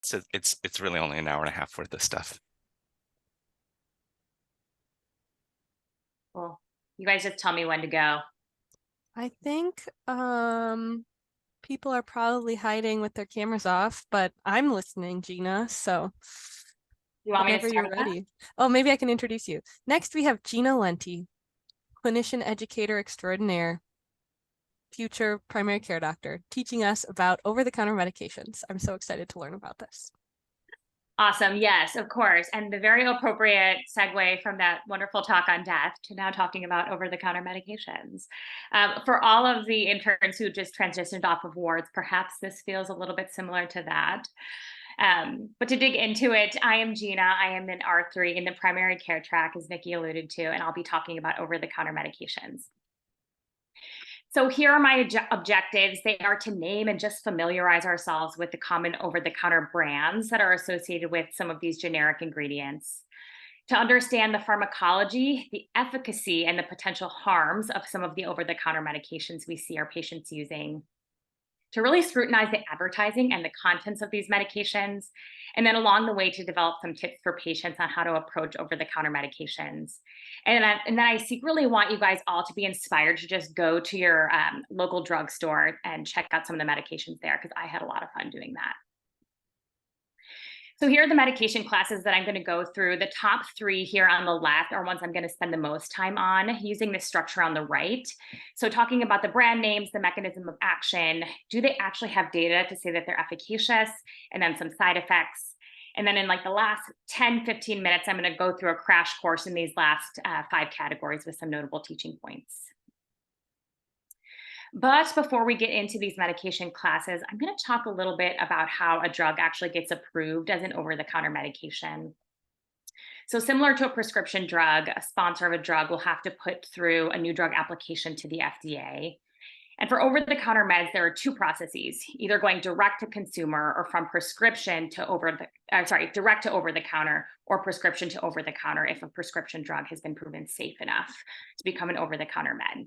So it's really only an hour and a half worth of stuff. Well, you guys just tell me when to go. I think people are probably hiding with their cameras off, but I'm listening, Gina, so You want me to whenever you're start that? ready. Oh, maybe I can introduce you. Next, we have Gina Lenti, clinician educator extraordinaire, future primary care doctor, teaching us about over-the-counter medications. I'm so excited to learn about this. Awesome. Yes, of course. And the very appropriate segue from that wonderful talk on death to now talking about over-the-counter medications. For all of the interns who just transitioned off of wards, perhaps this feels a little bit similar to that. But to dig into it, I am Gina. I am in R3 in the primary care track, as Nikki alluded to, and I'll be talking about over-the-counter medications. So here are my objectives. They are to name and just familiarize ourselves with the common over-the-counter brands that are associated with some of these generic ingredients, to understand the pharmacology, the efficacy, and the potential harms of some of the over-the-counter medications we see our patients using, to really scrutinize the advertising and the contents of these medications, and then along the way to develop some tips for patients on how to approach over-the-counter medications. And then I secretly want you guys all to be inspired to just go to your local drugstore and check out some of the medications there, because I had a lot of fun doing that. So here are the medication classes that I'm going to go through. The top three here on the left are ones I'm going to spend the most time on, using the structure on the right. So talking about the brand names, the mechanism of action, do they actually have data to say that they're efficacious, and then some side effects. And then in like the last 10, 15 minutes, I'm going to go through a crash course in these last 5 categories with some notable teaching points. But before we get into these medication classes, I'm going to talk a little bit about how a drug actually gets approved as an over-the-counter medication. So similar to a prescription drug, a sponsor of a drug will have to put through a new drug application to the FDA. And for over-the-counter meds, there are 2 processes, either going direct to consumer or from prescription to direct to over-the-counter, or prescription to over-the-counter if a prescription drug has been proven safe enough to become an over-the-counter med.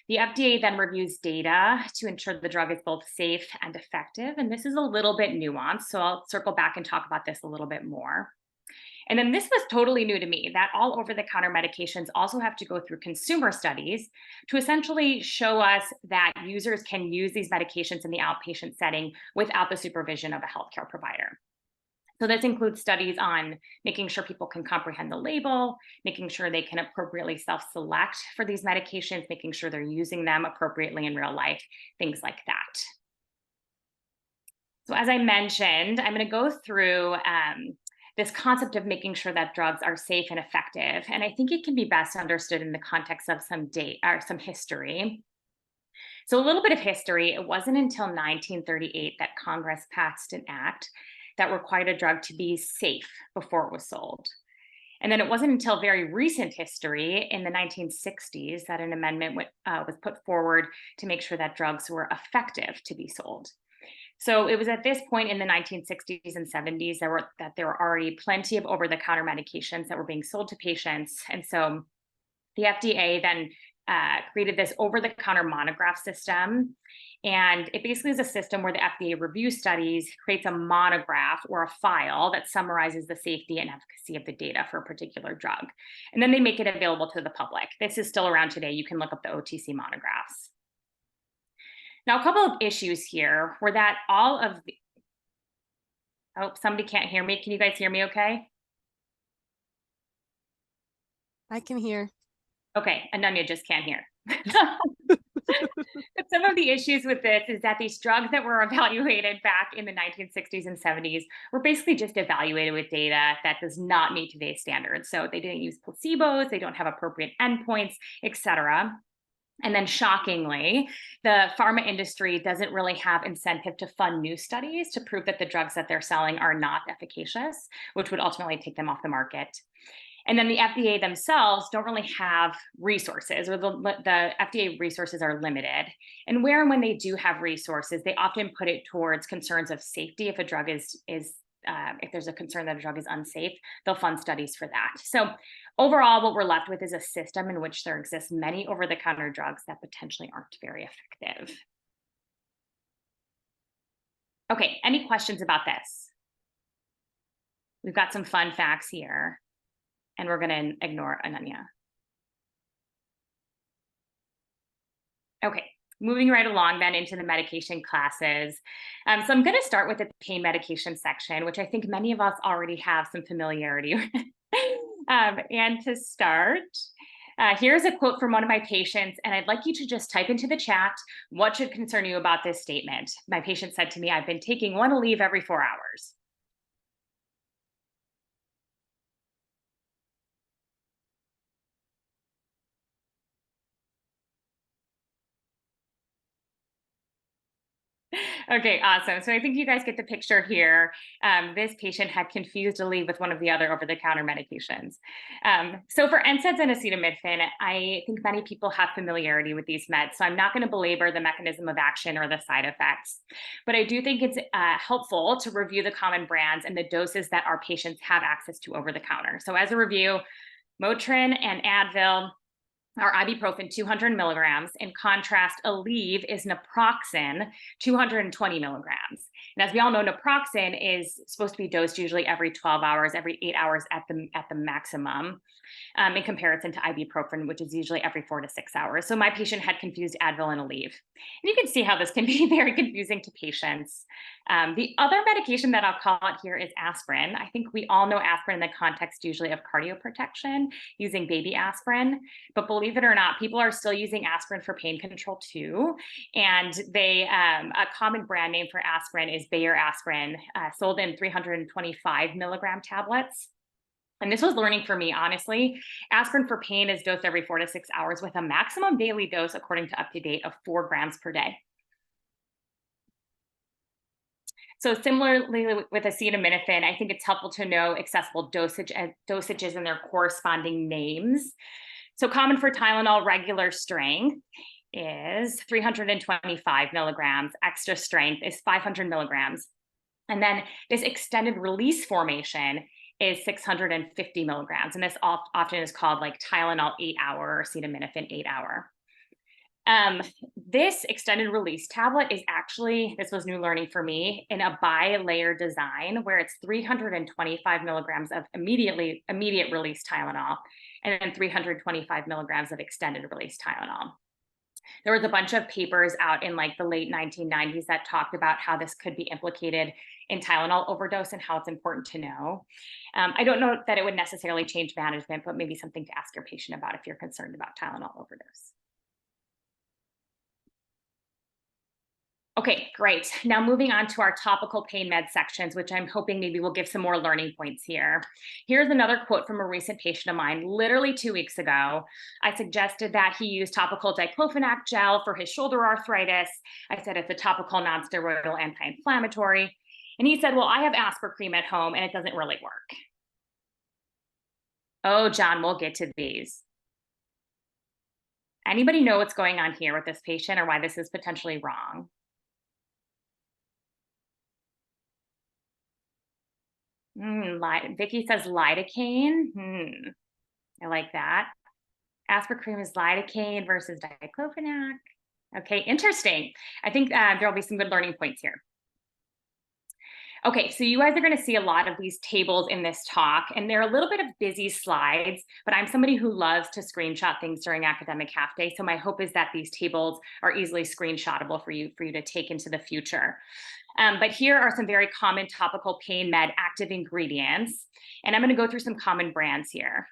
The FDA then reviews data to ensure the drug is both safe and effective. And this is a little bit nuanced, so I'll circle back and talk about this a little bit more. And then this was totally new to me, that all over-the-counter medications also have to go through consumer studies to essentially show us that users can use these medications in the outpatient setting without the supervision of a healthcare provider. So this includes studies on making sure people can comprehend the label, making sure they can appropriately self-select for these medications, making sure they're using them appropriately in real life, things like that. So as I mentioned, I'm going to go through this concept of making sure that drugs are safe and effective. And I think it can be best understood in the context of some history. So a little bit of history. It wasn't until 1938 that Congress passed an act that required a drug to be safe before it was sold. And then it wasn't until very recent history in the 1960s that an amendment was put forward to make sure that drugs were effective to be sold. So it was at this point in the 1960s and 70s that there were already plenty of over-the-counter medications that were being sold to patients. And so the FDA then created this over-the-counter monograph system. And it basically is a system where the FDA reviews studies, creates a monograph or a file that summarizes the safety and efficacy of the data for a particular drug. And then they make it available to the public. This is still around today. You can look up the OTC monographs. Now, a couple of issues here were that all of the, oh, somebody can't hear me. Can you guys hear me okay? I can hear. Okay, Ananya just can't hear. But some of the issues with this is that these drugs that were evaluated back in the 1960s and 70s were basically just evaluated with data that does not meet today's standards. So they didn't use placebos, they don't have appropriate endpoints, et cetera. And then shockingly, the pharma industry doesn't really have incentive to fund new studies to prove that the drugs that they're selling are not efficacious, which would ultimately take them off the market. And then the FDA themselves don't really have resources, or the FDA resources are limited. And where and when they do have resources, they often put it towards concerns of safety. If a drug if there's a concern that a drug is unsafe, they'll fund studies for that. So overall, what we're left with is a system in which there exists many over-the-counter drugs that potentially aren't very effective. Okay, any questions about this? We've got some fun facts here, and we're gonna ignore Ananya. Okay, moving right along then into the medication classes. So I'm gonna start with the pain medication section, which I think many of us already have some familiarity with. And to start, here's a quote from one of my patients, and I'd like you to just type into the chat, what should concern you about this statement? My patient said to me, I've been taking one Aleve every 4 hours. Okay, awesome. So I think you guys get the picture here. This patient had confused Aleve with one of the other over-the-counter medications. So for NSAIDs and acetaminophen, I think many people have familiarity with these meds, so I'm not going to belabor the mechanism of action or the side effects. But I do think it's helpful to review the common brands and the doses that our patients have access to over the counter. So as a review, Motrin and Advil are ibuprofen 200 milligrams. In contrast, Aleve is naproxen 220 milligrams. And as we all know, naproxen is supposed to be dosed usually every 12 hours, every 8 hours at the maximum, in comparison to ibuprofen, which is usually every 4 to 6 hours. So my patient had confused Advil and Aleve. And you can see how this can be very confusing to patients. The other medication that I'll call out here is aspirin. I think we all know aspirin in the context usually of cardioprotection, using baby aspirin. But believe it or not, people are still using aspirin for pain control too. And a common brand name for aspirin is Bayer aspirin, sold in 325 milligram tablets. And this was learning for me, honestly. Aspirin for pain is dosed every 4 to 6 hours with a maximum daily dose, according to UpToDate, of 4 grams per day. So similarly with acetaminophen, I think it's helpful to know accessible dosages and their corresponding names. So common for Tylenol regular strength is 325 milligrams. Extra strength is 500 milligrams. And then this extended release formation is 650 milligrams. And this often is called like Tylenol 8-hour or acetaminophen 8-hour. This extended release tablet is actually, this was new learning for me, in a bi-layer design where it's 325 milligrams of immediate release Tylenol and then 325 milligrams of extended release Tylenol. There was a bunch of papers out in like the late 1990s that talked about how this could be implicated in Tylenol overdose and how it's important to know. I don't know that it would necessarily change management, but maybe something to ask your patient about if you're concerned about Tylenol overdose. Okay, great. Now moving on to our topical pain med sections, which I'm hoping maybe will give some more learning points here. Here's another quote from a recent patient of mine, literally 2 weeks ago. I suggested that he use topical diclofenac gel for his shoulder arthritis. I said it's a topical non-steroidal anti-inflammatory. And he said, well, I have Aspercreme at home and it doesn't really work. Oh, John, we'll get to these. Anybody know what's going on here with this patient or why this is potentially wrong? Vicky says lidocaine. I like that. Aspercreme is lidocaine versus diclofenac. Okay, interesting. I think there'll be some good learning points here. Okay, so you guys are going to see a lot of these tables in this talk, and they're a little bit of busy slides, but I'm somebody who loves to screenshot things during academic half day. So my hope is that these tables are easily screenshotable for you to take into the future. But here are some very common topical pain med active ingredients, and I'm going to go through some common brands here.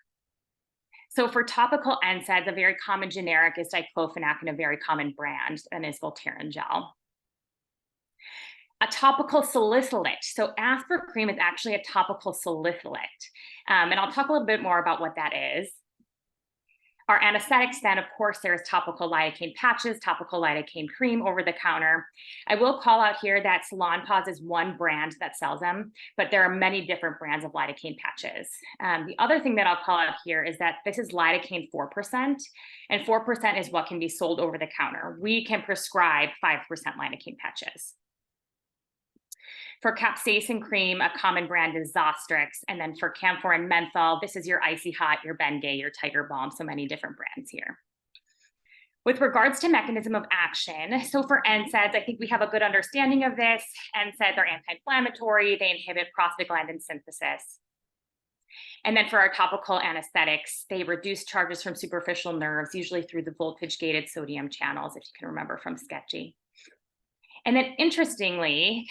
So for topical NSAIDs, a very common generic is diclofenac, and a very common brand and is Voltaren gel. A topical salicylate. So Aspercreme is actually a topical salicylate, and I'll talk a little bit more about what that is. Our anesthetics, then, of course, there's topical lidocaine patches, topical lidocaine cream over the counter. I will call out here that Salonpas is one brand that sells them, but there are many different brands of lidocaine patches. The other thing that I'll call out here is that this is lidocaine 4%, and 4% is what can be sold over the counter. We can prescribe 5% lidocaine patches. For capsaicin cream, a common brand is Zostrix. And then for camphor and menthol, this is your Icy Hot, your Bengay, your Tiger Balm, so many different brands here. With regards to mechanism of action, so for NSAIDs, I think we have a good understanding of this. NSAIDs are anti-inflammatory, they inhibit prostaglandin synthesis. And then for our topical anesthetics, they reduce charges from superficial nerves, usually through the voltage-gated sodium channels, if you can remember from Sketchy. And then interestingly,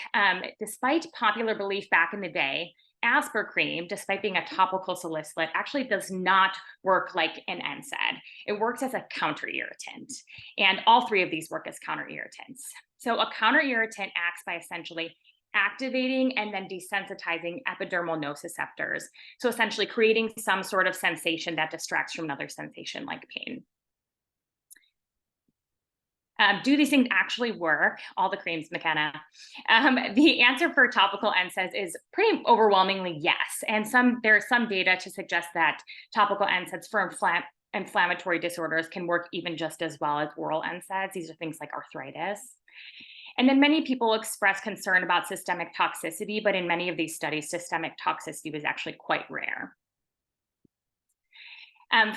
despite popular belief back in the day, asparcreme, despite being a topical salicylate, actually does not work like an NSAID. It works as a counter-irritant. And all three of these work as counter-irritants. So a counter-irritant acts by essentially activating and then desensitizing epidermal nociceptors. So essentially creating some sort of sensation that distracts from another sensation like pain. Do these things actually work? All the creams, McKenna. The answer for topical NSAIDs is pretty overwhelmingly yes. And there's some data to suggest that topical NSAIDs for inflammatory disorders can work even just as well as oral NSAIDs. These are things like arthritis. And then many people express concern about systemic toxicity, but in many of these studies, systemic toxicity was actually quite rare.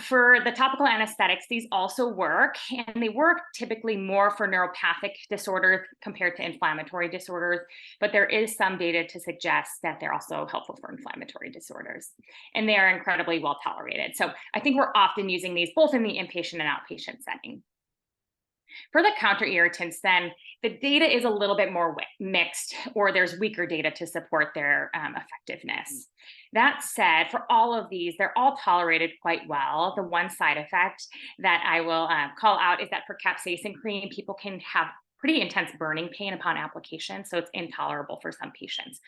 For the topical anesthetics, these also work, and they work typically more for neuropathic disorders compared to inflammatory disorders, but there is some data to suggest that they're also helpful for inflammatory disorders, and they are incredibly well tolerated. So I think we're often using these both in the inpatient and outpatient setting. For the counter-irritants, then, the data is a little bit more mixed, or there's weaker data to support their effectiveness. That said, for all of these, they're all tolerated quite well. The one side effect that I will call out is that for capsaicin cream, people can have pretty intense burning pain upon application, so it's intolerable for some patients.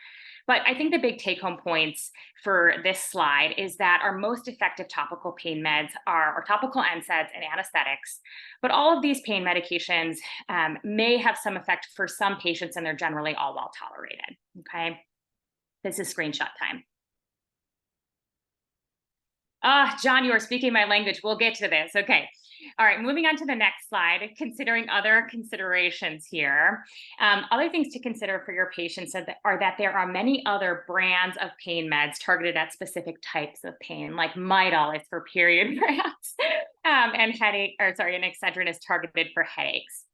But I think the big take-home points for this slide is that our most effective topical pain meds are topical NSAIDs and anesthetics. But all of these pain medications may have some effect for some patients, and they're generally all well tolerated. Okay, this is screenshot time. John, you are speaking my language. We'll get to this. Okay. All right, moving on to the next slide, considering other considerations here. Other things to consider for your patients are that there are many other brands of pain meds targeted at specific types of pain, like Midol is for period cramps, and Excedrin is targeted for headaches.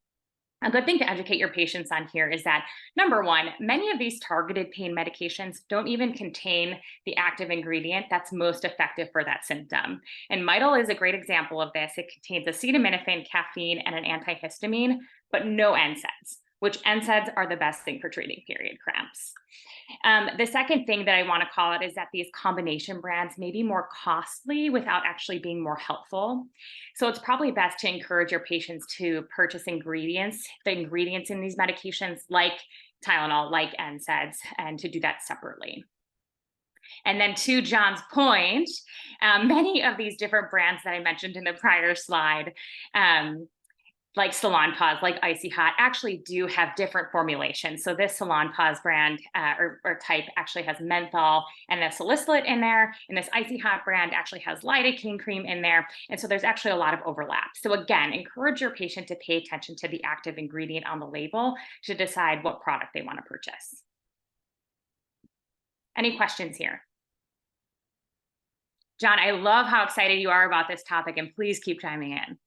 A good thing to educate your patients on here is that, number one, many of these targeted pain medications don't even contain the active ingredient that's most effective for that symptom. And Midol is a great example of this. It contains acetaminophen, caffeine, and an antihistamine, but no NSAIDs, which NSAIDs are the best thing for treating period cramps. The second thing that I want to call out is that these combination brands may be more costly without actually being more helpful. So it's probably best to encourage your patients to purchase the ingredients in these medications like Tylenol, like NSAIDs, and to do that separately. And then to John's point, many of these different brands that I mentioned in the prior slide, like Salonpas, like Icy Hot, actually do have different formulations. So this Salonpas brand or type actually has menthol and a salicylate in there. And this Icy Hot brand actually has lidocaine cream in there. And so there's actually a lot of overlap. So again, encourage your patient to pay attention to the active ingredient on the label to decide what product they want to purchase. Any questions here? John, I love how excited you are about this topic, and please keep chiming in.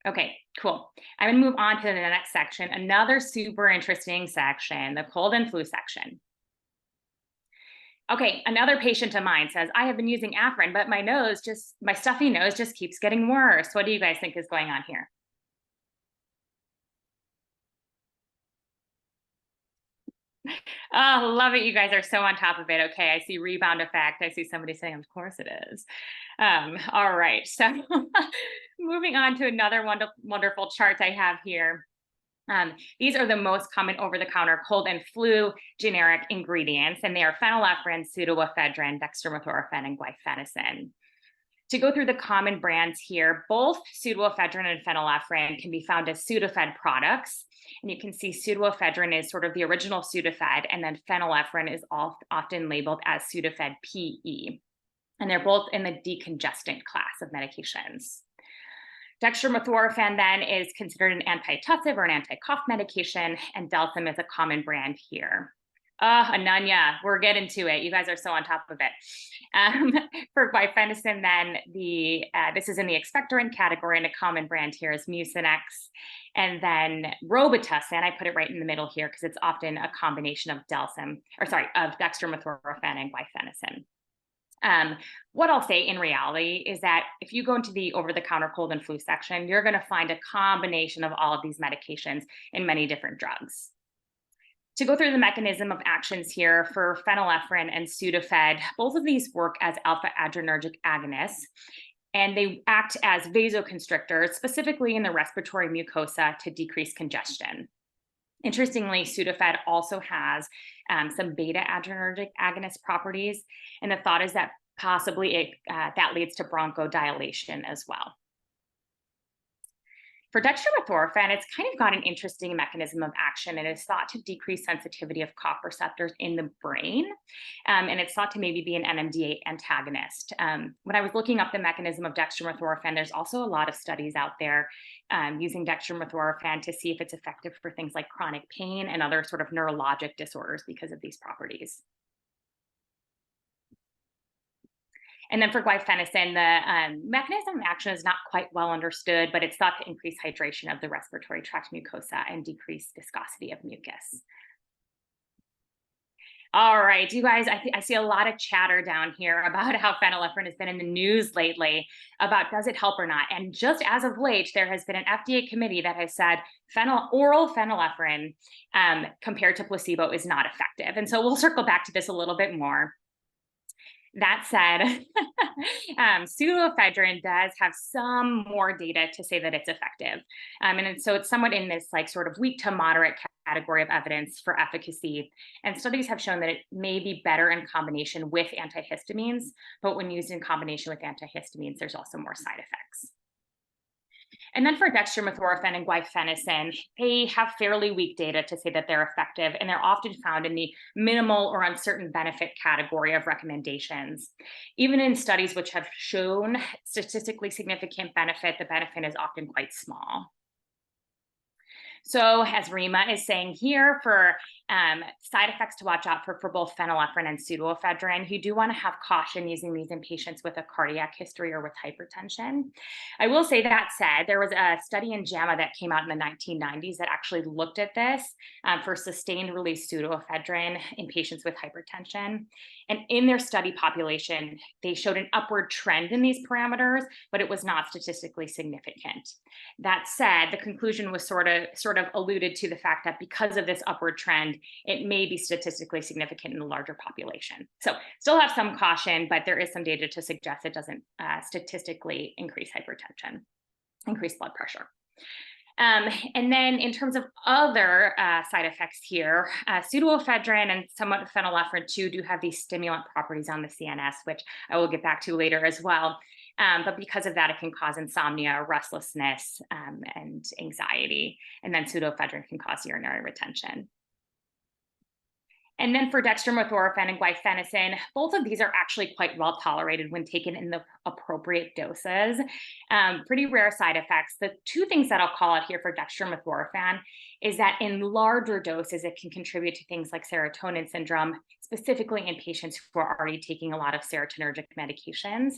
Okay, cool. I'm going to move on to the next section, another super interesting section, the cold and flu section. Okay, another patient of mine says, I have been using Afrin, but my stuffy nose just keeps getting worse. What do you guys think is going on here? Oh, love it. You guys are so on top of it. Okay, I see rebound effect. I see somebody saying, of course it is. All right, so moving on to another wonderful chart I have here. These are the most common over-the-counter cold and flu generic ingredients, and they are phenylephrine, pseudoephedrine, dextromethorphan, and guaifenesin. To go through the common brands here, both pseudoephedrine and phenylephrine can be found as Sudafed products. And you can see pseudoephedrine is sort of the original Sudafed, and then phenylephrine is often labeled as Sudafed PE. And they're both in the decongestant class of medications. Dextromethorphan then is considered an antitussive or an anti-cough medication, and Delsym is a common brand here. Ananya, we're getting to it. You guys are so on top of it. For guaifenesin, then this is in the expectorant category, and a common brand here is Mucinex. And then Robitussin, I put it right in the middle here because it's often a combination of of dextromethorphan and guaifenesin. What I'll say in reality is that if you go into the over-the-counter cold and flu section, you're going to find a combination of all of these medications in many different drugs. To go through the mechanism of actions here for phenylephrine and Sudafed, both of these work as alpha adrenergic agonists, and they act as vasoconstrictors, specifically in the respiratory mucosa to decrease congestion. Interestingly, Sudafed also has some beta adrenergic agonist properties, and the thought is that possibly that leads to bronchodilation as well. For dextromethorphan, it's kind of got an interesting mechanism of action. It is thought to decrease sensitivity of cough receptors in the brain, and it's thought to maybe be an NMDA antagonist. When I was looking up the mechanism of dextromethorphan, there's also a lot of studies out there using dextromethorphan to see if it's effective for things like chronic pain and other sort of neurologic disorders because of these properties. And then for guaifenesin, the mechanism of action is not quite well understood, but it's thought to increase hydration of the respiratory tract mucosa and decrease viscosity of mucus. All right, you guys, I see a lot of chatter down here about how phenylephrine has been in the news lately about does it help or not. And just as of late, there has been an FDA committee that has said oral phenylephrine compared to placebo is not effective. And so we'll circle back to this a little bit more. That said, pseudoephedrine does have some more data to say that it's effective. And so it's somewhat in this like sort of weak to moderate category of evidence for efficacy. And studies have shown that it may be better in combination with antihistamines, but when used in combination with antihistamines, there's also more side effects. And then for dextromethorphan and guaifenesin, they have fairly weak data to say that they're effective, and they're often found in the minimal or uncertain benefit category of recommendations. Even in studies which have shown statistically significant benefit, the benefit is often quite small. So as Rima is saying here, for side effects to watch out for both phenylephrine and pseudoephedrine, you do want to have caution using these in patients with a cardiac history or with hypertension. I will say that said, there was a study in JAMA that came out in the 1990s that actually looked at this for sustained release pseudoephedrine in patients with hypertension. And in their study population, they showed an upward trend in these parameters, but it was not statistically significant. That said, the conclusion was sort of alluded to the fact that because of this upward trend, it may be statistically significant in the larger population. So still have some caution, but there is some data to suggest it doesn't statistically increase hypertension, increase blood pressure. And then in terms of other side effects here, pseudoephedrine and somewhat phenylephrine too do have these stimulant properties on the CNS, which I will get back to later as well. But because of that, it can cause insomnia, restlessness, and anxiety. And then pseudoephedrine can cause urinary retention. And then for dextromethorphan and guaifenesin, both of these are actually quite well tolerated when taken in the appropriate doses. Pretty rare side effects. The two things that I'll call out here for dextromethorphan is that in larger doses, it can contribute to things like serotonin syndrome, specifically in patients who are already taking a lot of serotonergic medications.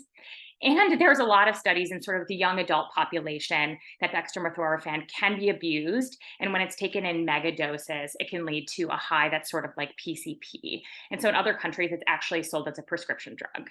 And there's a lot of studies in sort of the young adult population that dextromethorphan can be abused. And when it's taken in mega doses, it can lead to a high that's sort of like PCP. And so in other countries, it's actually sold as a prescription drug.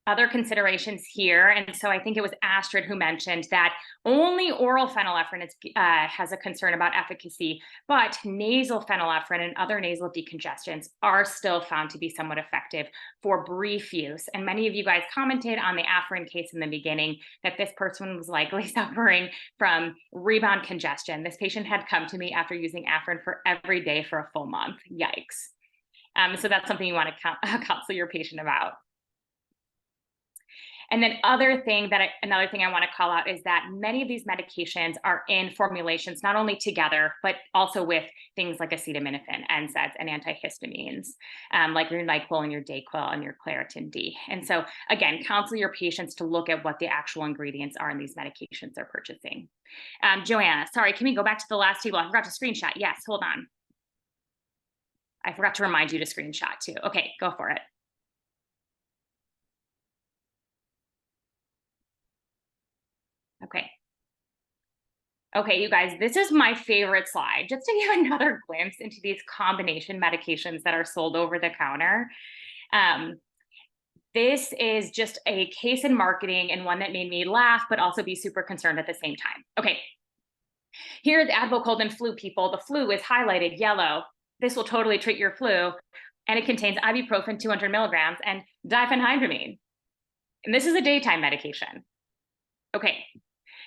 Other considerations here, and so I think it was Astrid who mentioned that only oral phenylephrine has a concern about efficacy, but nasal phenylephrine and other nasal decongestants are still found to be somewhat effective for brief use. And many of you guys commented on the Afrin case in the beginning that this person was likely suffering from rebound congestion. This patient had come to me after using Afrin for every day for a full month. Yikes. So that's something you want to counsel your patient about. And then another thing I want to call out is that many of these medications are in formulations, not only together, but also with things like acetaminophen, NSAIDs, and antihistamines, like your NyQuil and your Dayquil and your Claritin D. And so again, counsel your patients to look at what the actual ingredients are in these medications they're purchasing. Joanna, sorry, can we go back to the last table? I forgot to screenshot. Yes, hold on. I forgot to remind you to screenshot too. Okay, go for it. Okay. Okay, you guys, this is my favorite slide, just to give another glimpse into these combination medications that are sold over the counter. This is just a case in marketing and one that made me laugh, but also be super concerned at the same time. Okay, here at the Advil cold and flu people, the flu is highlighted yellow. This will totally treat your flu, and it contains ibuprofen 200 milligrams and diphenhydramine. And this is a daytime medication. Okay.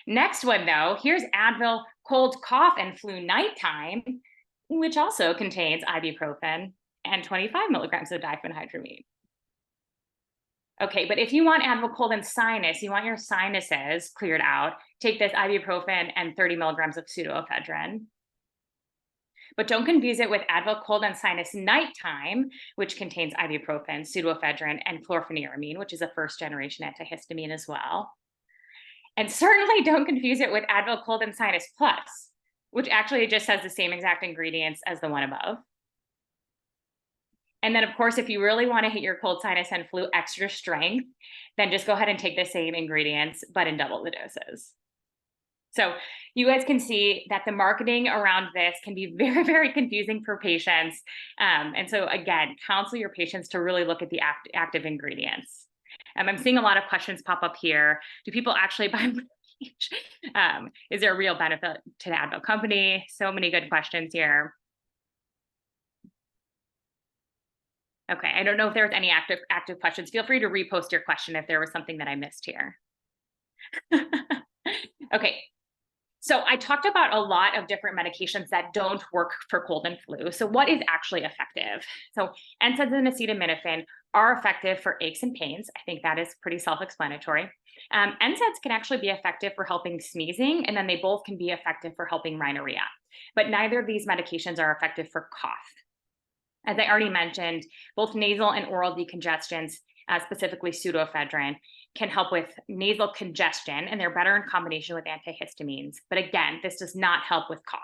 Next one, though, here's Advil cold, cough, and flu nighttime, which also contains ibuprofen and 25 milligrams of diphenhydramine. Okay, but if you want Advil cold and sinus, you want your sinuses cleared out, take this ibuprofen and 30 milligrams of pseudoephedrine. But don't confuse it with Advil cold and sinus nighttime, which contains ibuprofen, pseudoephedrine, and chlorpheniramine, which is a first-generation antihistamine as well. And certainly don't confuse it with Advil Cold and Sinus Plus, which actually just has the same exact ingredients as the one above. And then, of course, if you really want to hit your cold, sinus, and flu extra strength, then just go ahead and take the same ingredients, but in double the doses. So you guys can see that the marketing around this can be very, very confusing for patients. And so again, counsel your patients to really look at the active ingredients. I'm seeing a lot of questions pop up here. Do people actually buy bleach? Is there a real benefit to the Advil company? So many good questions here. Okay, I don't know if there's any active questions. Feel free to repost your question if there was something that I missed here. Okay, so I talked about a lot of different medications that don't work for cold and flu. So what is actually effective? So NSAIDs and acetaminophen are effective for aches and pains. I think that is pretty self-explanatory. NSAIDs can actually be effective for helping sneezing, and then they both can be effective for helping rhinorrhea. But neither of these medications are effective for cough. As I already mentioned, both nasal and oral decongestants, specifically pseudoephedrine, can help with nasal congestion, and they're better in combination with antihistamines. But again, this does not help with cough.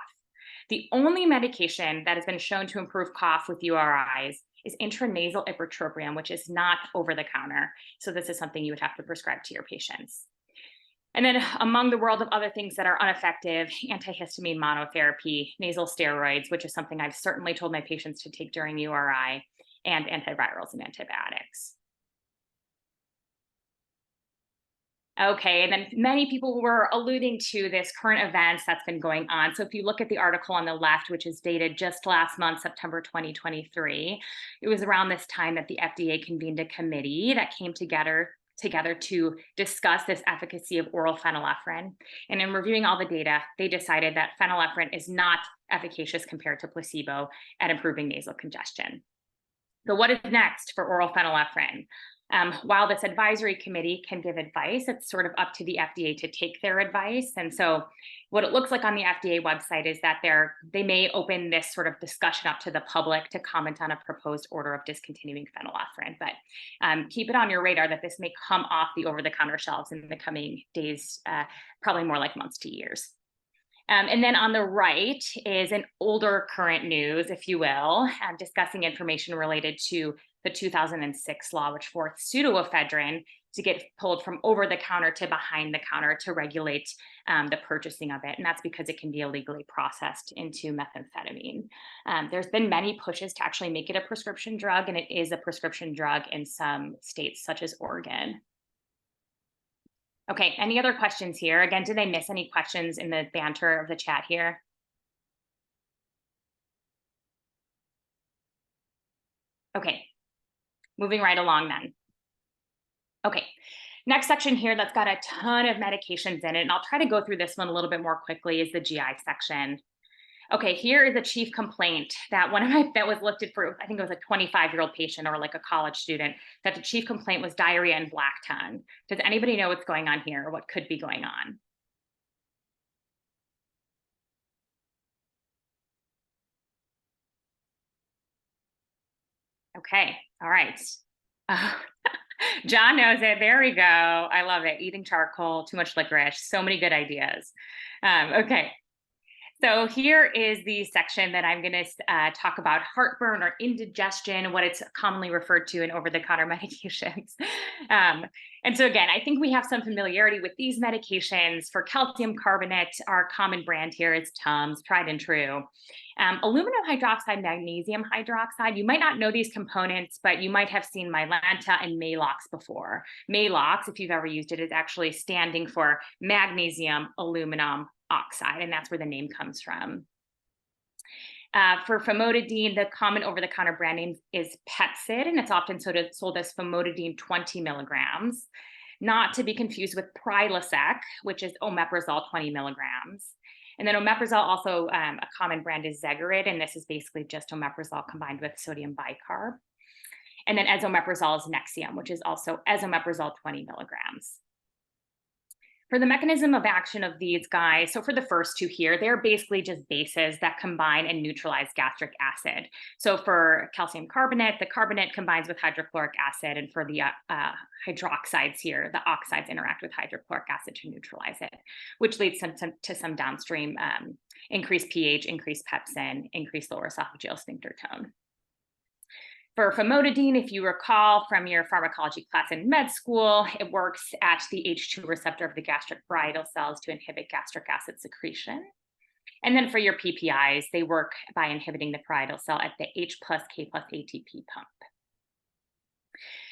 The only medication that has been shown to improve cough with URIs is intranasal ipratropium, which is not over the counter. So this is something you would have to prescribe to your patients. And then among the world of other things that are ineffective, antihistamine monotherapy, nasal steroids, which is something I've certainly told my patients to take during URI, and antivirals and antibiotics. Okay, and then many people were alluding to this current events that's been going on. So if you look at the article on the left, which is dated just last month, September 2023, it was around this time that the FDA convened a committee that came together to discuss this efficacy of oral phenylephrine. And in reviewing all the data, they decided that phenylephrine is not efficacious compared to placebo at improving nasal congestion. So what is next for oral phenylephrine? While this advisory committee can give advice, it's sort of up to the FDA to take their advice. And so what it looks like on the FDA website is that they may open this sort of discussion up to the public to comment on a proposed order of discontinuing phenylephrine. But keep it on your radar that this may come off the over-the-counter shelves in the coming days, probably more like months to years. And then on the right is an older current news, if you will, discussing information related to the 2006 law, which forced pseudoephedrine to get pulled from over the counter to behind the counter to regulate the purchasing of it. And that's because it can be illegally processed into methamphetamine. There's been many pushes to actually make it a prescription drug, and it is a prescription drug in some states, such as Oregon. Okay, any other questions here? Again, did I miss any questions in the banter of the chat here? Okay, moving right along then. Okay, next section here that's got a ton of medications in it, and I'll try to go through this one a little bit more quickly, is the GI section. Okay, here is a chief complaint that that was listed for, I think it was a 25-year-old patient or like a college student, that the chief complaint was diarrhea and black tongue. Does anybody know what's going on here or what could be going on? Okay, all right. Uh, John knows it. There we go. I love it. Eating charcoal, too much licorice, so many good ideas. Okay, so here is the section that I'm going to talk about heartburn or indigestion, what it's commonly referred to in over-the-counter medications. And so again, I think we have some familiarity with these medications. For calcium carbonate, our common brand here is Tums, tried and true. Aluminum hydroxide, magnesium hydroxide, you might not know these components, but you might have seen Mylanta and Maalox before. Maalox, if you've ever used it, is actually standing for magnesium aluminum oxide, and that's where the name comes from. For famotidine, the common over-the-counter brand name is Pepcid, and it's often sold as famotidine 20 milligrams, not to be confused with Prilosec, which is omeprazole 20 milligrams. And then omeprazole, also a common brand is Zegerid, and this is basically just omeprazole combined with sodium bicarb. And then esomeprazole is Nexium, which is also esomeprazole 20 milligrams. For the mechanism of action of these guys, so for the first two here, they're basically just bases that combine and neutralize gastric acid. So for calcium carbonate, the carbonate combines with hydrochloric acid, and for the hydroxides here, the oxides interact with hydrochloric acid to neutralize it, which leads to some downstream increased pH, increased pepsin, increased lower esophageal sphincter tone. For famotidine, if you recall from your pharmacology class in med school, it works at the H2 receptor of the gastric parietal cells to inhibit gastric acid secretion. And then for your PPIs, they work by inhibiting the parietal cell at the H plus K plus ATP pump.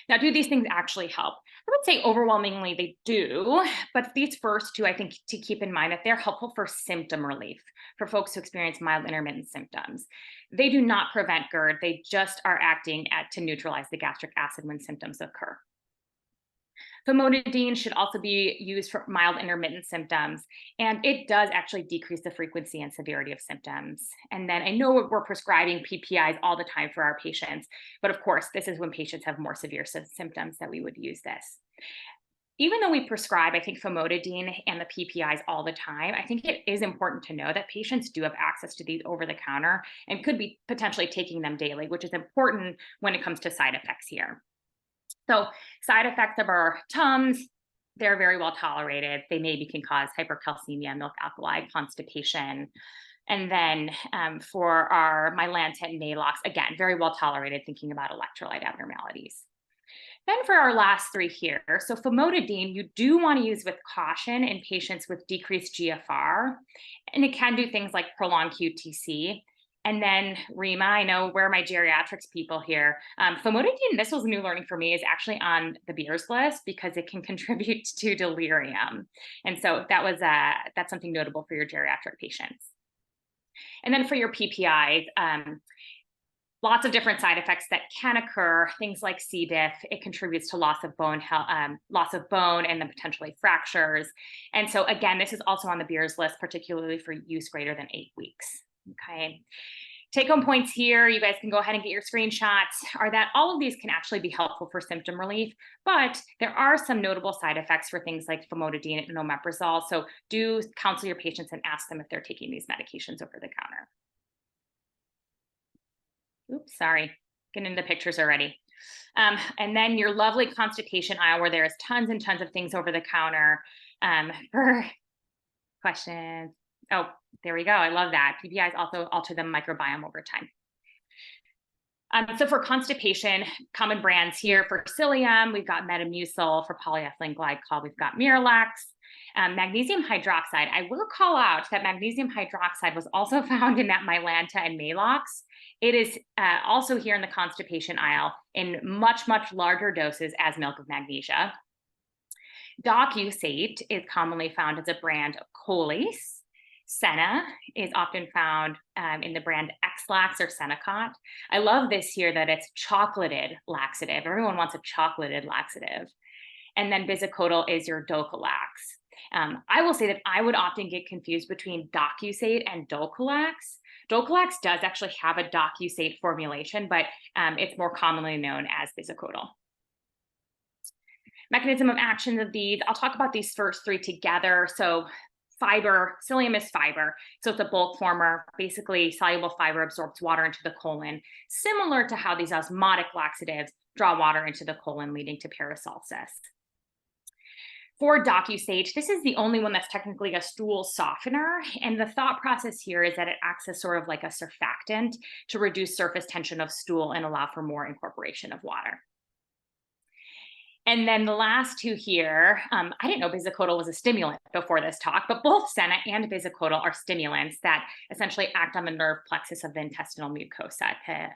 Now, do these things actually help? I would say overwhelmingly they do, but these first two, I think, to keep in mind that they're helpful for symptom relief for folks who experience mild intermittent symptoms. They do not prevent GERD, they just are acting to neutralize the gastric acid when symptoms occur. Famotidine should also be used for mild intermittent symptoms, and it does actually decrease the frequency and severity of symptoms. And then I know we're prescribing PPIs all the time for our patients, but of course, this is when patients have more severe symptoms that we would use this. Even though we prescribe, I think, famotidine and the PPIs all the time, I think it is important to know that patients do have access to these over the counter and could be potentially taking them daily, which is important when it comes to side effects here. So side effects of our Tums, they're very well tolerated. They maybe can cause hypercalcemia, milk alkali, constipation. And then for our Mylanta and Maalox, again, very well tolerated, thinking about electrolyte abnormalities. Then for our last three here, so famotidine, you do want to use with caution in patients with decreased GFR, and it can do things like prolonged QTC. And then Rima, I know where my geriatrics people here. Famotidine, this was new learning for me, is actually on the Beers list because it can contribute to delirium. And so that's something notable for your geriatric patients. And then for your PPIs, lots of different side effects that can occur, things like C. diff, it contributes to loss of bone and then potentially fractures. And so again, this is also on the Beers list, particularly for use greater than 8 weeks. Okay. Take home points here, you guys can go ahead and get your screenshots, are that all of these can actually be helpful for symptom relief, but there are some notable side effects for things like famotidine and omeprazole. So do counsel your patients and ask them if they're taking these medications over the counter. Oops, sorry, getting into the pictures already. And then your lovely constipation aisle where there's tons and tons of things over the counter for questions. Oh, there we go. I love that. PPIs also alter the microbiome over time. So for constipation, common brands here for psyllium, we've got Metamucil. For polyethylene glycol, we've got Miralax. Magnesium hydroxide, I will call out that magnesium hydroxide was also found in that Mylanta and Maalox. It is also here in the constipation aisle in much, much larger doses as milk of magnesia. Docusate is commonly found as a brand of Colace. Senna is often found in the brand X-Lax or Senecot. I love this here that it's chocolated laxative. Everyone wants a chocolated laxative. And then Bisacodyl is your Docalax. I will say that I would often get confused between Docusate and Docalax. Dulcolax does actually have a DocuSate formulation, but it's more commonly known as bisacodyl. Mechanism of action of these, I'll talk about these first three together. So fiber, psyllium is fiber. So it's a bulk former. Basically, soluble fiber absorbs water into the colon, similar to how these osmotic laxatives draw water into the colon, leading to peristalsis. For DocuSate, this is the only one that's technically a stool softener. And the thought process here is that it acts as sort of like a surfactant to reduce surface tension of stool and allow for more incorporation of water. And then the last two here, I didn't know bisacodyl was a stimulant before this talk, but both senna and bisacodyl are stimulants that essentially act on the nerve plexus of the intestinal mucosa to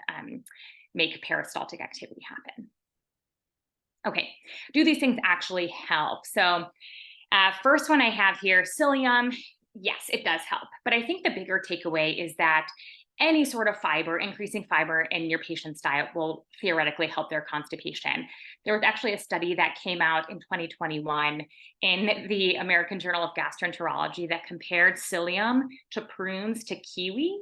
make peristaltic activity happen. Okay, do these things actually help? So first one I have here, psyllium, yes, it does help. But I think the bigger takeaway is that any sort of fiber, increasing fiber in your patient's diet will theoretically help their constipation. There was actually a study that came out in 2021 in the American Journal of Gastroenterology that compared psyllium to prunes to kiwi.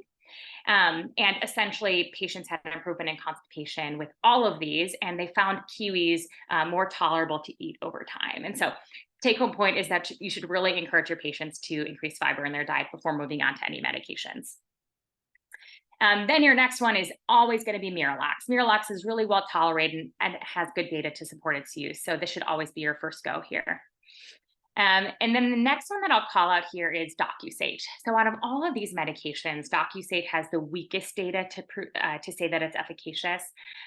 And essentially, patients had an improvement in constipation with all of these, and they found kiwis more tolerable to eat over time. And so take-home point is that you should really encourage your patients to increase fiber in their diet before moving on to any medications. Then your next one is always going to be Miralax. Miralax is really well tolerated and has good data to support its use. So this should always be your first go here. And then the next one that I'll call out here is DocuSate. So out of all of these medications, DocuSate has the weakest data to say that it's efficacious,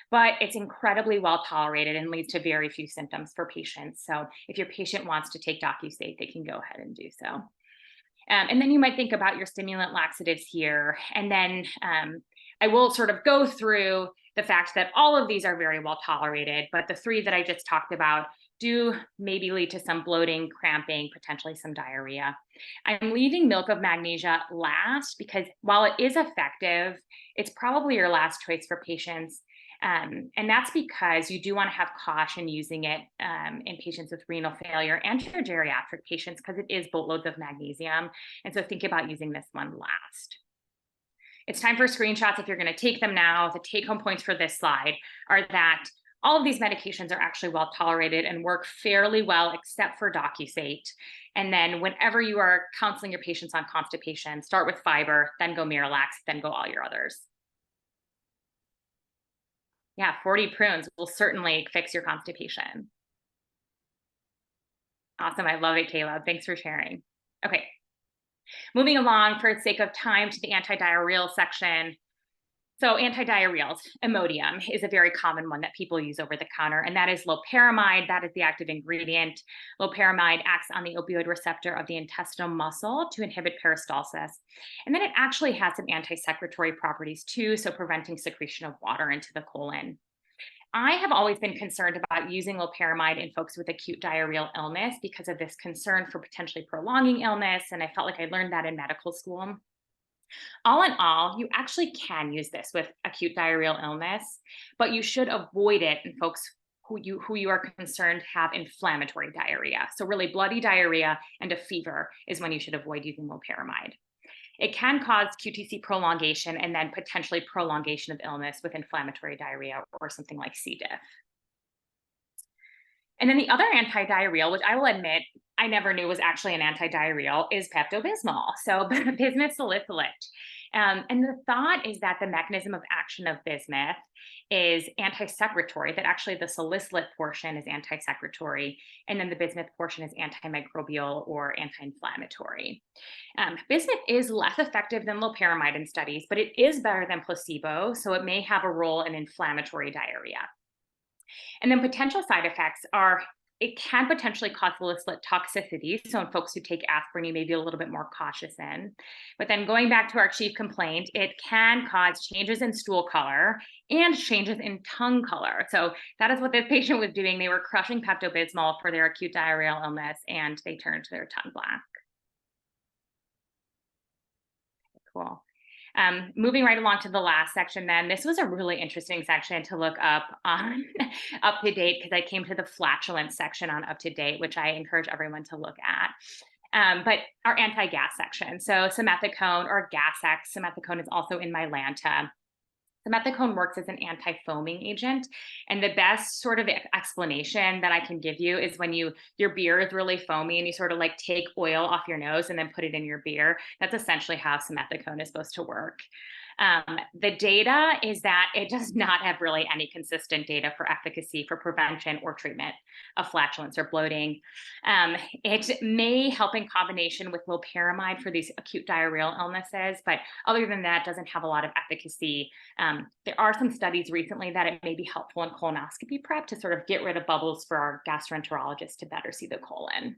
but it's incredibly well tolerated and leads to very few symptoms for patients. So if your patient wants to take DocuSate, they can go ahead and do so. And then you might think about your stimulant laxatives here. And then I will sort of go through the fact that all of these are very well tolerated, but the three that I just talked about do maybe lead to some bloating, cramping, potentially some diarrhea. I'm leaving milk of magnesia last because while it is effective, it's probably your last choice for patients. And that's because you do want to have caution using it in patients with renal failure and your geriatric patients because it is boatloads of magnesium. And so think about using this one last. It's time for screenshots if you're going to take them now. The take-home points for this slide are that all of these medications are actually well tolerated and work fairly well, except for DocuSate. And then whenever you are counseling your patients on constipation, start with fiber, then go Miralax, then go all your others. Yeah, 40 prunes will certainly fix your constipation. Awesome, I love it, Caleb. Thanks for sharing. Okay, moving along for the sake of time to the antidiarrheal section. So antidiarrheals, Imodium is a very common one that people use over the counter, and that is loperamide. That is the active ingredient. Loperamide acts on the opioid receptor of the intestinal muscle to inhibit peristalsis. And then it actually has some anti-secretory properties too, so preventing secretion of water into the colon. I have always been concerned about using loperamide in folks with acute diarrheal illness because of this concern for potentially prolonging illness, and I felt like I learned that in medical school. All in all, you actually can use this with acute diarrheal illness, but you should avoid it in folks who you are concerned have inflammatory diarrhea. So really bloody diarrhea and a fever is when you should avoid using loperamide. It can cause QTC prolongation and then potentially prolongation of illness with inflammatory diarrhea or something like C. diff. And then the other antidiarrheal, which I will admit I never knew was actually an antidiarrheal, is Pepto-Bismol. So bismuth salicylate. And the thought is that the mechanism of action of bismuth is anti-secretory, that actually the salicylate portion is anti-secretory, and then the bismuth portion is antimicrobial or anti-inflammatory. Bismuth is less effective than loperamide in studies, but it is better than placebo, so it may have a role in inflammatory diarrhea. And then potential side effects are, it can potentially cause salicylate toxicity. So in folks who take aspirin, you may be a little bit more cautious in. But then going back to our chief complaint, it can cause changes in stool color and changes in tongue color. So that is what this patient was doing. They were crushing Pepto-Bismol for their acute diarrheal illness, and they turned their tongue black. Cool. Moving right along to the last section then, this was a really interesting section to look up on UpToDate because I came to the flatulence section on UpToDate, which I encourage everyone to look at. but our anti-gas section. So simethicone or Gas-X, simethicone is also in Mylanta. Simethicone works as an anti-foaming agent. And the best sort of explanation that I can give you is when your beer is really foamy and you sort of like take oil off your nose and then put it in your beer. That's essentially how simethicone is supposed to work. The data is that it does not have really any consistent data for efficacy for prevention or treatment of flatulence or bloating. It may help in combination with loperamide for these acute diarrheal illnesses, but other than that, doesn't have a lot of efficacy. There are some studies recently that it may be helpful in colonoscopy prep to sort of get rid of bubbles for our gastroenterologists to better see the colon.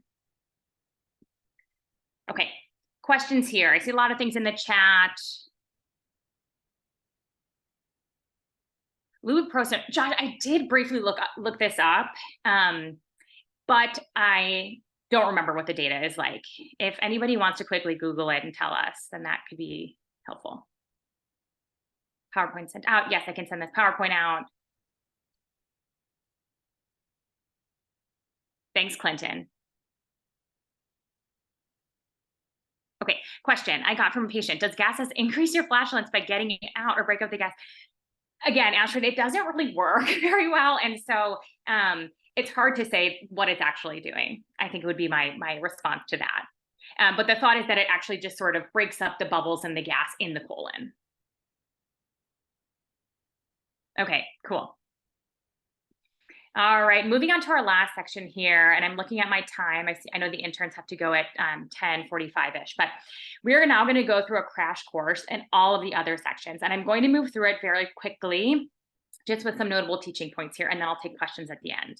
Okay, questions here. I see a lot of things in the chat. Lubiprostone, Josh, I did briefly look this up, but I don't remember what the data is like. If anybody wants to quickly Google it and tell us, then that could be helpful. PowerPoint sent out. Yes, I can send this PowerPoint out. Thanks, Clinton. Okay, question I got from a patient. Does gases increase your flatulence by getting it out or break up the gas? Again, Astrid, it doesn't really work very well. And so it's hard to say what it's actually doing. I think it would be my response to that. But the thought is that it actually just sort of breaks up the bubbles and the gas in the colon. Okay, cool. All right, moving on to our last section here, and I'm looking at my time. I know the interns have to go at 10:45-ish, but we're now going to go through a crash course in all of the other sections, and I'm going to move through it very quickly, just with some notable teaching points here, and then I'll take questions at the end.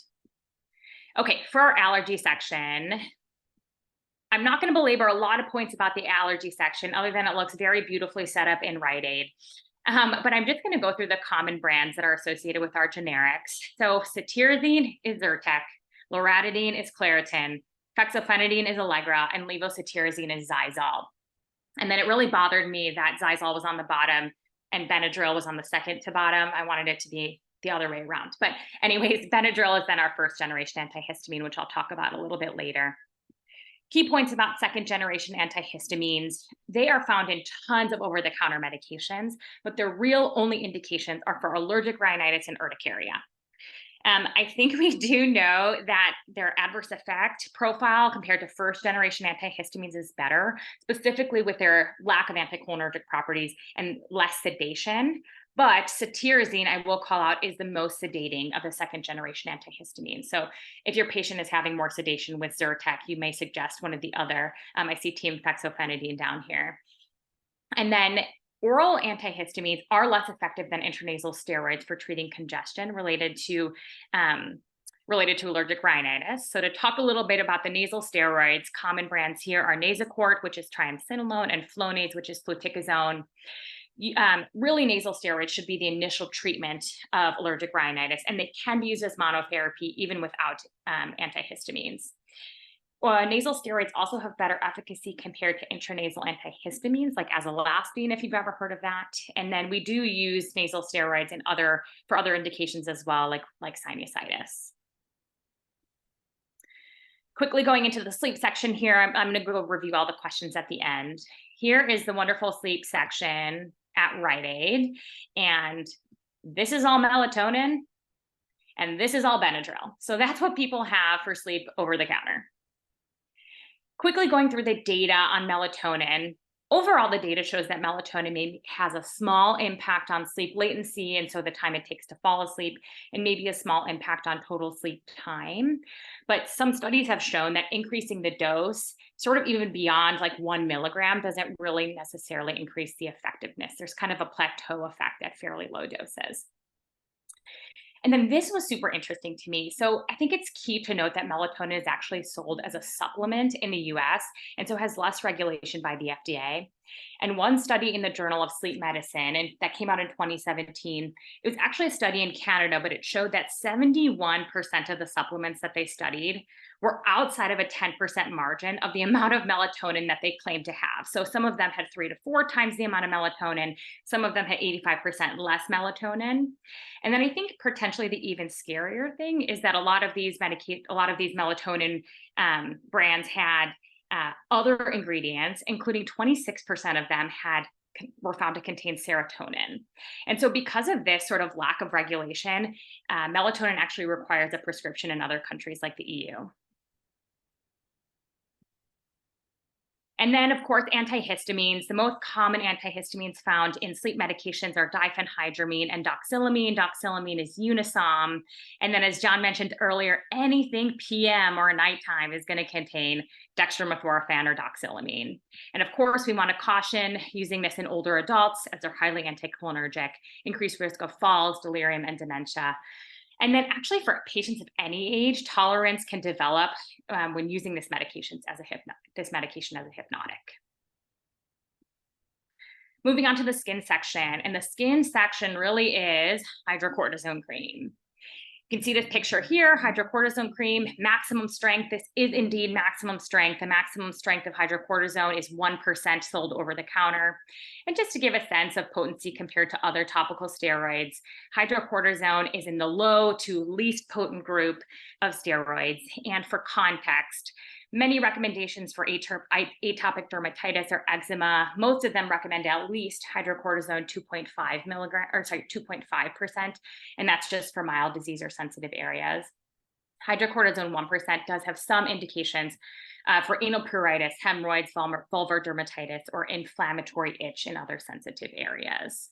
Okay, for our allergy section, I'm not going to belabor a lot of points about the allergy section, other than it looks very beautifully set up in Rite Aid. But I'm just going to go through the common brands that are associated with our generics. So cetirizine is Zyrtec, loratadine is Claritin, fexofenadine is Allegra, and levocetirizine is Zysol. And then it really bothered me that Zysol was on the bottom and Benadryl was on the second to bottom. I wanted it to be the other way around. But anyways, Benadryl is then our first generation antihistamine, which I'll talk about a little bit later. Key points about second generation antihistamines, they are found in tons of over-the-counter medications, but their real only indications are for allergic rhinitis and urticaria. I think we do know that their adverse effect profile compared to first generation antihistamines is better, specifically with their lack of anticholinergic properties and less sedation. But cetirizine, I will call out, is the most sedating of the second generation antihistamines. So if your patient is having more sedation with Zyrtec, you may suggest one of the other. I see team fexofenadine down here. And then oral antihistamines are less effective than intranasal steroids for treating congestion related to allergic rhinitis. So to talk a little bit about the nasal steroids, common brands here are Nasacort, which is triamcinolone, and Flonase, which is fluticasone. Really, nasal steroids should be the initial treatment of allergic rhinitis, and they can be used as monotherapy even without antihistamines. Nasal steroids also have better efficacy compared to intranasal antihistamines like azolastine, if you've ever heard of that. And then we do use nasal steroids for other indications as well, like sinusitis. Quickly going into the sleep section here, I'm going to go review all the questions at the end. Here is the wonderful sleep section at Rite Aid, and this is all melatonin, and this is all Benadryl. So that's what people have for sleep over the counter. Quickly going through the data on melatonin. Overall, the data shows that melatonin has a small impact on sleep latency, and so the time it takes to fall asleep, and maybe a small impact on total sleep time. But some studies have shown that increasing the dose, sort of even beyond like 1 milligram, doesn't really necessarily increase the effectiveness. There's kind of a plateau effect at fairly low doses. And then this was super interesting to me. So I think it's key to note that melatonin is actually sold as a supplement in the US, and so has less regulation by the FDA. And one study in the Journal of Sleep Medicine, and that came out in 2017, it was actually a study in Canada, but it showed that 71% of the supplements that they studied were outside of a 10% margin of the amount of melatonin that they claimed to have. So some of them had 3 to 4 times the amount of melatonin. Some of them had 85% less melatonin. And then I think potentially the even scarier thing is that a lot of these melatonin brands had other ingredients, including 26% of them were found to contain serotonin. And so because of this sort of lack of regulation, melatonin actually requires a prescription in other countries like the EU. And then, of course, antihistamines. The most common antihistamines found in sleep medications are diphenhydramine and doxylamine. Doxylamine is Unisom. And then, as John mentioned earlier, anything PM or nighttime is going to contain dextromethorphan or doxylamine. And of course, we want to caution using this in older adults as they're highly anticholinergic, increased risk of falls, delirium, and dementia. And then actually for patients of any age, tolerance can develop when using this medication as a hypnotic. Moving on to the skin section, and the skin section really is hydrocortisone cream. You can see this picture here, hydrocortisone cream, maximum strength. This is indeed maximum strength. The maximum strength of hydrocortisone is 1% sold over the counter. And just to give a sense of potency compared to other topical steroids, hydrocortisone is in the low to least potent group of steroids. And for context, many recommendations for atopic dermatitis or eczema, most of them recommend at least hydrocortisone 2.5%, and that's just for mild disease or sensitive areas. Hydrocortisone 1% does have some indications for anal pruritus, hemorrhoids, vulvar dermatitis, or inflammatory itch in other sensitive areas.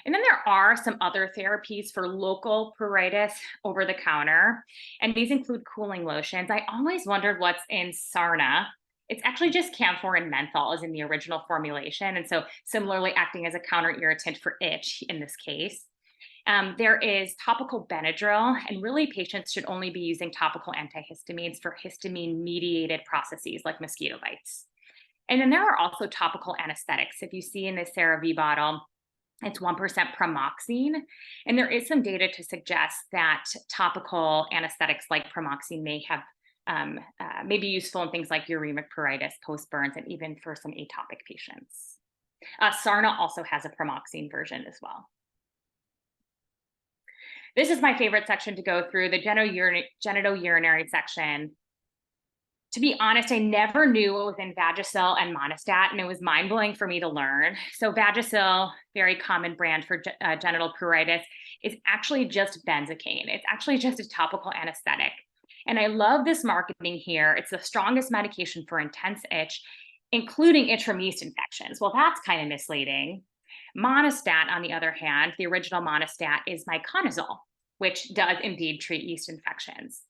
And then there are some other therapies for local pruritus over the counter, and these include cooling lotions. I always wondered what's in Sarna. It's actually just camphor and menthol is in the original formulation, and so similarly acting as a counter irritant for itch in this case. There is topical Benadryl, and really patients should only be using topical antihistamines for histamine-mediated processes like mosquito bites. And then there are also topical anesthetics. If you see in this CeraVe bottle, it's 1% pramoxine, and there is some data to suggest that topical anesthetics like pramoxine may be useful in things like uremic pruritus, post-burns, and even for some atopic patients. Sarna also has a pramoxine version as well. This is my favorite section to go through, the genitourinary section. To be honest, I never knew what was in Vagisil and Monistat, and it was mind-blowing for me to learn. So Vagisil, very common brand for genital pruritus, is actually just benzocaine. It's actually just a topical anesthetic. And I love this marketing here. It's the strongest medication for intense itch, including itch from yeast infections. Well, that's kind of misleading. Monistat, on the other hand, the original Monistat is miconazole, which does indeed treat yeast infections.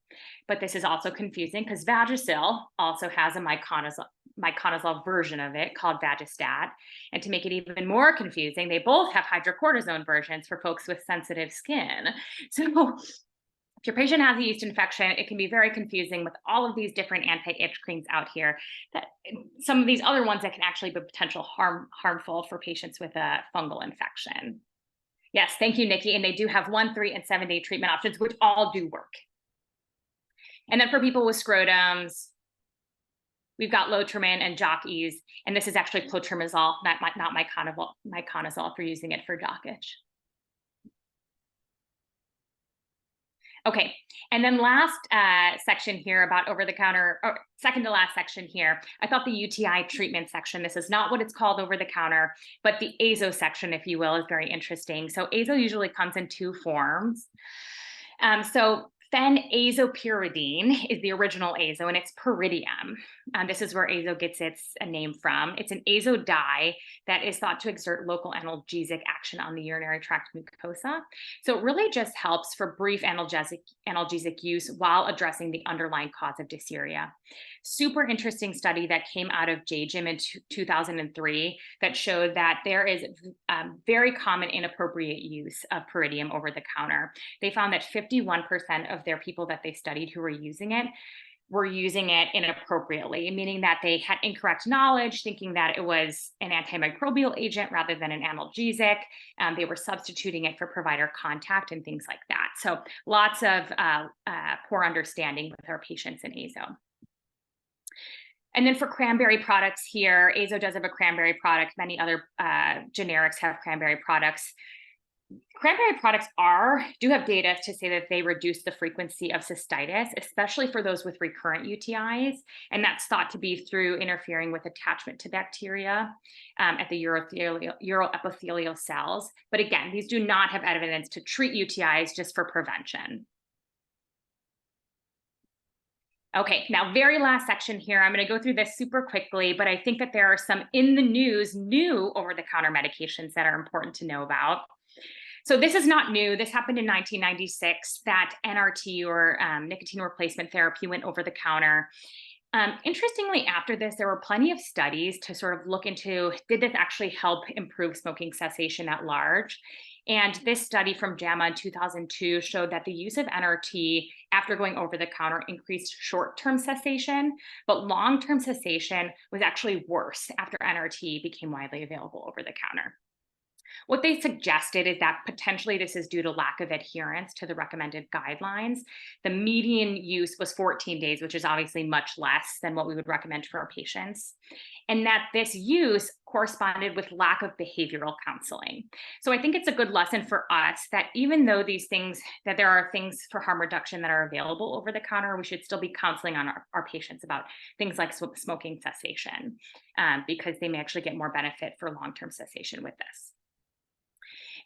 But this is also confusing because Vagisil also has a miconazole version of it called Vagistat. And to make it even more confusing, they both have hydrocortisone versions for folks with sensitive skin. So if your patient has a yeast infection, it can be very confusing with all of these different anti-itch creams out here. That some of these other ones that can actually be potential harmful for patients with a fungal infection. Yes, thank you, Nikki. And they do have 1, 3, and 7-day treatment options, which all do work. And then for people with scrotums, we've got Lotrimin and Jock Ease, and this is actually clotrimazole, not miconazole for using it for jock itch. Okay, and then last section here about over-the-counter, or second to last section here, I thought the UTI treatment section, this is not what it's called over-the-counter, but the azo section, if you will, is very interesting. So azo usually comes in 2 forms. So phenazopyridine is the original azo, and it's pyridium. This is where azo gets its name from. It's an azo dye that is thought to exert local analgesic action on the urinary tract mucosa. So it really just helps for brief analgesic use while addressing the underlying cause of dysuria. Super interesting study that came out of JGIM in 2003 that showed that there is very common inappropriate use of pyridium over the counter. They found that 51% of their people that they studied who were using it inappropriately, meaning that they had incorrect knowledge, thinking that it was an antimicrobial agent rather than an analgesic. They were substituting it for provider contact and things like that. So lots of poor understanding with our patients in azo. And then for cranberry products here, azo does have a cranberry product. Many other generics have cranberry products. Cranberry products do have data to say that they reduce the frequency of cystitis, especially for those with recurrent UTIs. And that's thought to be through interfering with attachment to bacteria at the uroepithelial cells. But again, these do not have evidence to treat UTIs, just for prevention. Okay, now very last section here. I'm going to go through this super quickly, but I think that there are some in the news new over-the-counter medications that are important to know about. So this is not new. This happened in 1996, that NRT, or nicotine replacement therapy, went over the counter. Interestingly, after this, there were plenty of studies to sort of look into, did this actually help improve smoking cessation at large? And this study from JAMA in 2002 showed that the use of NRT after going over the counter increased short-term cessation, but long-term cessation was actually worse after NRT became widely available over the counter. What they suggested is that potentially this is due to lack of adherence to the recommended guidelines. The median use was 14 days, which is obviously much less than what we would recommend for our patients. And that this use corresponded with lack of behavioral counseling. So I think it's a good lesson for us that even though that there are things for harm reduction that are available over the counter, we should still be counseling on our patients about things like smoking cessation, because they may actually get more benefit for long-term cessation with this.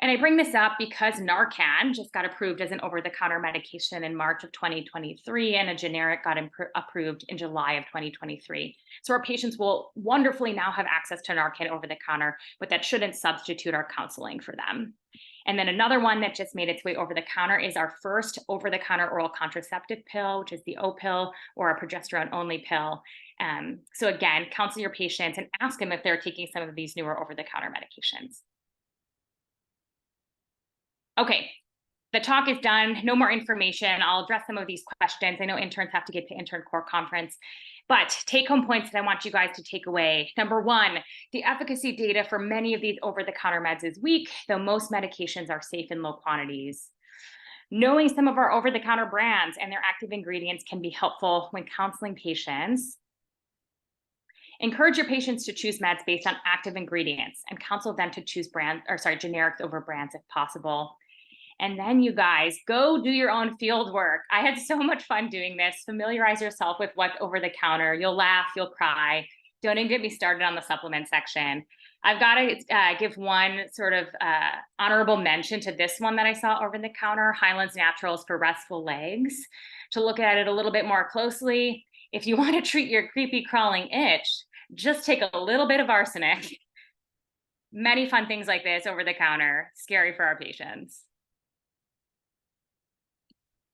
And I bring this up because Narcan just got approved as an over-the-counter medication in March of 2023, and a generic got approved in July of 2023. So our patients will wonderfully now have access to Narcan over the counter, but that shouldn't substitute our counseling for them. And then another one that just made its way over the counter is our first over-the-counter oral contraceptive pill, which is the O-pill, or a progesterone-only pill. So again, counsel your patients and ask them if they're taking some of these newer over-the-counter medications. Okay, the talk is done. No more information. I'll address some of these questions. I know interns have to get to Intern Core Conference, but take-home points that I want you guys to take away. Number one, the efficacy data for many of these over-the-counter meds is weak, though most medications are safe in low quantities. Knowing some of our over-the-counter brands and their active ingredients can be helpful when counseling patients. Encourage your patients to choose meds based on active ingredients and counsel them to choose generics over brands if possible. And then you guys go do your own field work. I had so much fun doing this. Familiarize yourself with what's over the counter. You'll laugh, you'll cry. Don't even get me started on the supplement section. I've got to give one sort of honorable mention to this one that I saw over the counter, Highlands Naturals for Restful Legs. To look at it a little bit more closely, if you want to treat your creepy crawling itch, just take a little bit of arsenic. Many fun things like this over the counter, scary for our patients.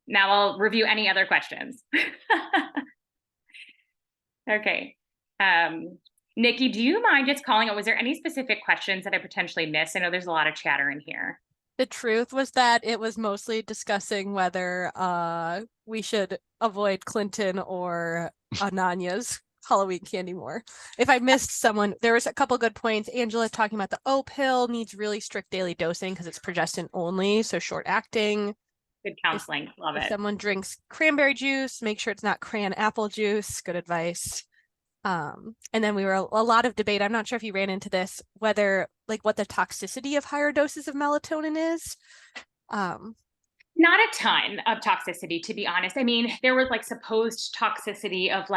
Now I'll review any other questions. Okay. Nikki, do you mind just calling it? Was there any specific questions that I potentially missed? I know there's a lot of chatter in here. The truth was that it was mostly discussing whether we should avoid Clinton or Ananya's Halloween candy more. If I missed someone, there was a couple good points. Angela talking about the O pill needs really strict daily dosing because it's progestin only, so short acting. Good counseling. Love it. If someone drinks cranberry juice, make sure it's not cran apple juice. Good advice. And then we were a lot of debate. I'm not sure if you ran into this, whether what the toxicity of higher doses of melatonin is. Not a ton of toxicity, to be honest. I mean, there was supposed toxicity of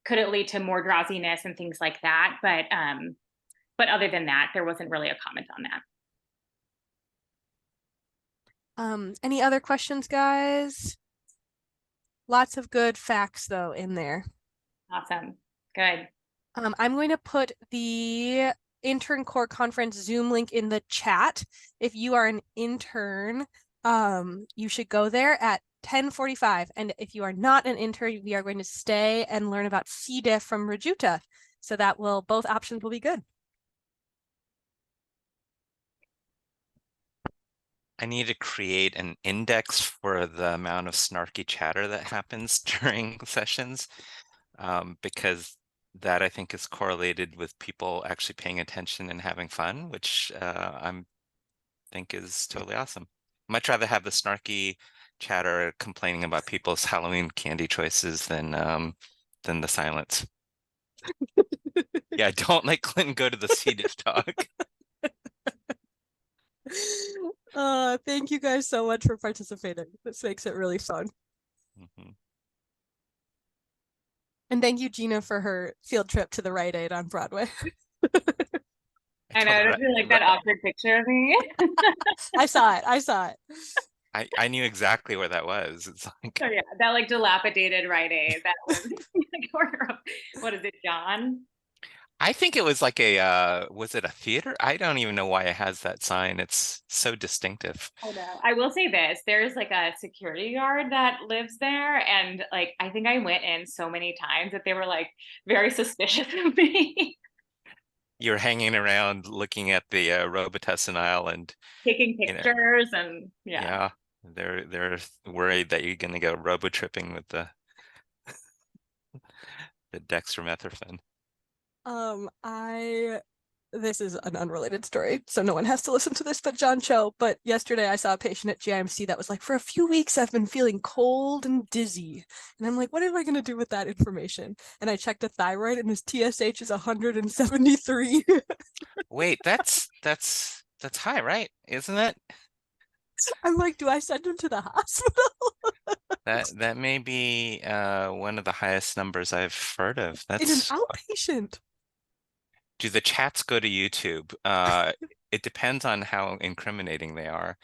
could it lead to more drowsiness and things like that. But other than that, there wasn't really a comment on that. Any other questions, guys? Lots of good facts though in there. Awesome. Good. I'm going to put the Intern Core Conference Zoom link in the chat. If you are an intern, you should go there at 10:45. And if you are not an intern, we are going to stay and learn about C. diff from Rajuta. So both options will be good. I need to create an index for the amount of snarky chatter that happens during sessions, because that I think is correlated with people actually paying attention and having fun, which I think is totally awesome. Much rather have the snarky chatter complaining about people's Halloween candy choices than the silence. Yeah, don't let Clinton go to the C. diff talk. Thank you guys so much for participating. This makes it really fun. Mhm. And thank you, Gina, for her field trip to the Rite Aid on Broadway. I told know, Ra- don't you like that awkward picture of me? I saw it. I saw it. I knew exactly where that was. It's like, So yeah, that like dilapidated Rite Aid that was in the corner of, what is it, John? I think it was like was it a theater? I don't even know why it has that sign. It's so distinctive. I know. I will say this, there's like a security guard that lives there, and like I think I went in so many times that they were like very suspicious of me. You're hanging around looking at the Robitussin aisle and, Taking you know, pictures and yeah. yeah, they're worried that you're gonna go robo tripping with the dextromethorphan. This is an unrelated story, so no one has to listen to this but John Cho. But yesterday I saw a patient at GIMC that was like, for a few weeks I've been feeling cold and dizzy. And I'm like, what am I going to do with that information? And I checked a thyroid and his TSH is 173. Wait, that's high, right? Isn't it? I'm like, do I send him to the hospital? That may be one of the highest numbers I've heard of. In an That's outpatient. Do the chats go to YouTube? It depends on how incriminating they are.